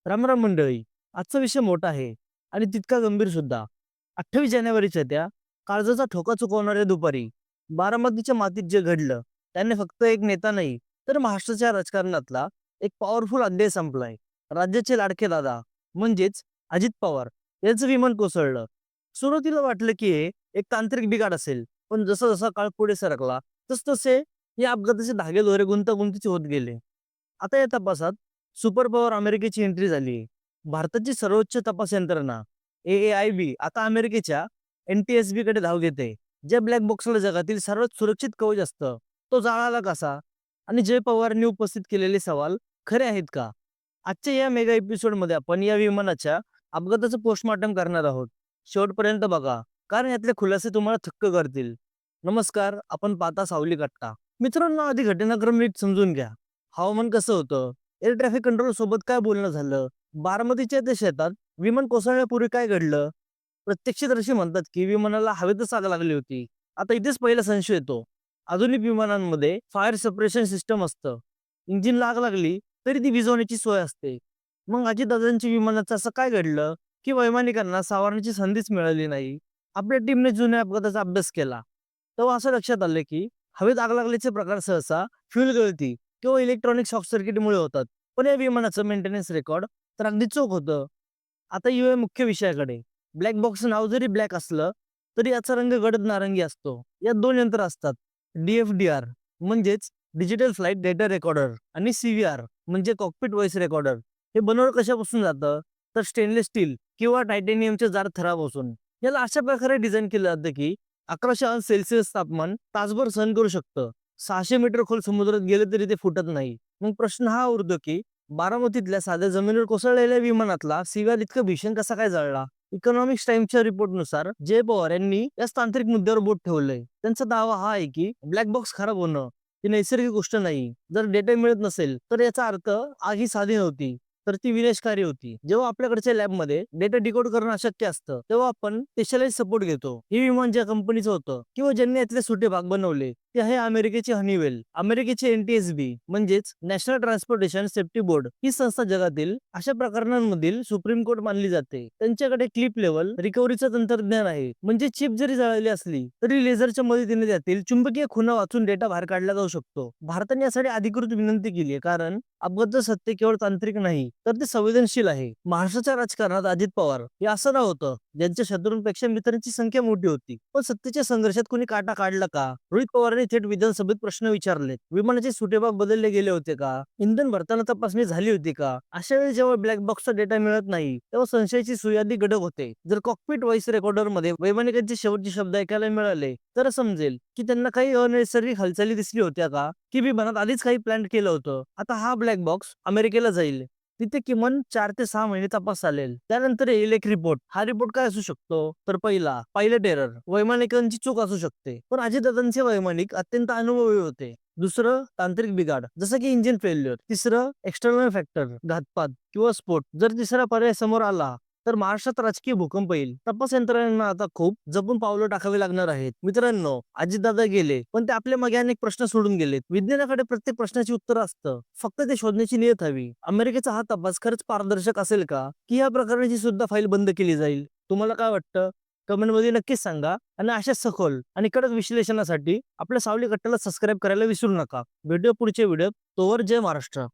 रामराम मंडळी. आजचा विषय मोठा आहे आणि तितका गंभीर सुद्धा. 28 जानेवारीच्या त्या काळजाचा ठोका चुकवणाऱ्या दुपारी बारामतीच्या मातीत जे घडलं, त्याने फक्त एक नेता नाही, तर महाराष्ट्राच्या राजकारणातला एक पॉवरफुल अध्याय संपलाय. राज्याचे लाडके दादा म्हणजेच अजित पवार यांचं विमान कोसळलं. सुरुवातीला वाटलं की हे एक तांत्रिक बिघाड असेल, पण जसा जसा काळ पुढे सरकला तसतसे या अपघाताचे धागेदोरे गुंतागुंतीचे होत गेले. आता या तपासात सुपर पॉवर अमेरिकेची एंट्री झाली. भारताची सर्वोच्च तपास यंत्रणा AAIB आता अमेरिकेच्या NTSB कडे धाव घेते. ज्या ब्लॅक बॉक्सला जगातील सर्वात सुरक्षित कवच असतं, तो जाळाला कसा? आणि जय पवारांनी उपस्थित केलेले सवाल खरे आहेत का? आजच्या या मेगा एपिसोडमध्ये आपण या विमानाच्या अपघाताचं पोस्टमॉर्टम करणार आहोत. शेवटपर्यंत बघा, कारण यातले खुलासे तुम्हाला थक्क करतील. नमस्कार, आपण पाहता सावली कट्टा. मित्रांनो, आधी घटनाक्रम नीट समजून घ्या. हवामान कसं होतं? एअर ट्रॅफिक कंट्रोल सोबत काय बोलणं झालं? बारामतीच्या त्या शेतात विमान कोसळण्यापूर्वी काय घडलं? प्रत्यक्षदर्शी म्हणतात की विमानाला हवेतच आग लागली होती. आता इथेच पहिला संशय येतो. आधुनिक विमानांमध्ये फायर सेपरेशन सिस्टम असतं. इंजिनला आग लागली तरी ती विझवण्याची सोय असते. मग अजितदादांच्या विमानाचं असं काय घडलं की वैमानिकांना सावरण्याची संधीच मिळाली नाही? आपल्या टीमने जुन्या अपघाताचा अभ्यास केला. तेव्हा असं लक्षात आलं की हवेत आग लागल्याचे प्रकार सहसा फ्यूल गळती किंवा इलेक्ट्रॉनिक शॉक सर्किटमुळे होतात. पण या विमानाचं मेंटेनन्स रेकॉर्ड तर अगदी चोख होतं. आता येऊया मुख्य विषयाकडे. ब्लॅक बॉक्स नाव जरी ब्लॅक असलं, तरी याचा रंग गडद नारंगी असतो. यात दोन यंत्र असतात. DFDR म्हणजेच डिजिटल फ्लाइट डेटा रेकॉर्डर आणि CVR म्हणजे कॉकपिट व्हॉइस रेकॉर्डर. हे बनवलं कशापासून जातं? तर स्टेनलेस स्टील किंवा टायटेनियमच्या जाड थरापासून. याला अशा प्रकारे डिझाईन केलं जातं की 1100 अंश सेल्सिअस तापमान तासभर सहन करू शकतं. 600 मीटर खोल समुद्रात गेले तरी ते फुटत नाही. मग प्रश्न हा उरतो की बारामतीतल्या साध्या जमिनीवर कोसळलेल्या विमानातला सीव्हीआर इतका भीषण कसा काय जळला? इकॉनॉमिक्स टाइम्सच्या रिपोर्टनुसार जय पवार यांनी याच तांत्रिक मुद्द्यावर बोट ठेवलंय. त्यांचा दावा हा आहे की ब्लॅक बॉक्स खराब होणं ही नैसर्गिक गोष्ट नाही. जर डेटा मिळत नसेल तर याचा अर्थ आग ही साधी नव्हती, तर ती विनाशकारी होती. जेव्हा आपल्याकडच्या लॅबमध्ये डेटा डिकोड करणं अशक्य असतं, तेव्हा आपण स्पेशलाइज सपोर्ट घेतो. हे विमान ज्या कंपनीचं होतं किंवा ज्यांनी यातले सुटे भाग बनवले ते आहे अमेरिकेचे हनीवेल. अमेरिकेचे NTSB म्हणजेच नॅशनल ट्रान्सपोर्टेशन सेफ्टी बोर्ड ही संस्था जगातील अशा प्रकरणांमधील सुप्रीम कोर्ट मानली जाते. त्यांच्याकडे क्लिप लेवल रिकव्हरीचं तंत्रज्ञान आहे. म्हणजे चिप जरी जळाली असली तरी लेझरच्या मदतीने त्यातील चुंबकीय खुणा वाचून डेटा बाहेर काढला जाऊ शकतो. भारताने यासाठी अधिकृत विनंती केली आहे, कारण अपघात सत्य केवळ तांत्रिक नाही, तर ते संवेदनशील आहे. महाराष्ट्राच्या राजकारणात अजित पवार हे असं नाव होतं ज्यांच्या शत्रूंपेक्षा मित्रांची संख्या मोठी होती. पण सत्तेच्या संघर्षात कोणी काटा काढला का? रोहित पवारांनी थेट विधानसभेत प्रश्न विचारले. विमानाचे सुटे भाग बदलले गेले होते का? इंधन भरताना तपासणी झाली होती का? अशा वेळी जेव्हा ब्लॅक बॉक्सचा डेटा मिळत नाही, तेव्हा संशयाची सुई अधिक गडद होते. जर कॉकपिट व्हॉइस रेकॉर्डर मध्ये वैमानिकांचे शेवटचे शब्द ऐकायला मिळाले, तर समजेल की त्यांना काही अनैसर्गिक हालचाली दिसली होत्या का, की विमानात आधीच काही प्लॅन केलं होतं. आता हा ब्लॅक बॉक्स अमेरिकेला जाईल. तिथे किमान 4 ते 6 महिने तपास चालेल. त्यानंतर येईल एक रिपोर्ट. हा रिपोर्ट काय असू शकतो? तर पहिला, पायलट एरर. वैमानिकांची चूक असू शकते. पण अजितदादांचे वैमानिक अत्यंत अनुभवी होते. दुसरं, तांत्रिक बिघाड, जसं की इंजिन फेल्युअर. तिसरं, एक्सटर्नल फॅक्टर, घातपात किंवा स्फोट. जर तिसरा पर्याय समोर आला तर महाराष्ट्रात राजकीय भूकंप येईल. तपास यंत्रणांना आता खूप जपून पावलं टाकावी लागणार आहेत. मित्रांनो, अजितदादा गेले, पण ते आपल्या मागे अनेक प्रश्न सोडून गेलेत. विज्ञानाकडे प्रत्येक प्रश्नाची उत्तर असतं, फक्त ते शोधण्याची नियत हवी. अमेरिकेचा हा तपास खरंच पारदर्शक असेल का, की या प्रकरणाची सुद्धा फाईल बंद केली जाईल? तुम्हाला काय वाटतं? कमेंटमध्ये नक्कीच सांगा. आणि अशा सखोल आणि कडक विश्लेषणासाठी आपल्या सावली कट्ट्याला सबस्क्राईब करायला विसरू नका. भेटूया पुढच्या व्हिडिओत. तोवर जय महाराष्ट्र.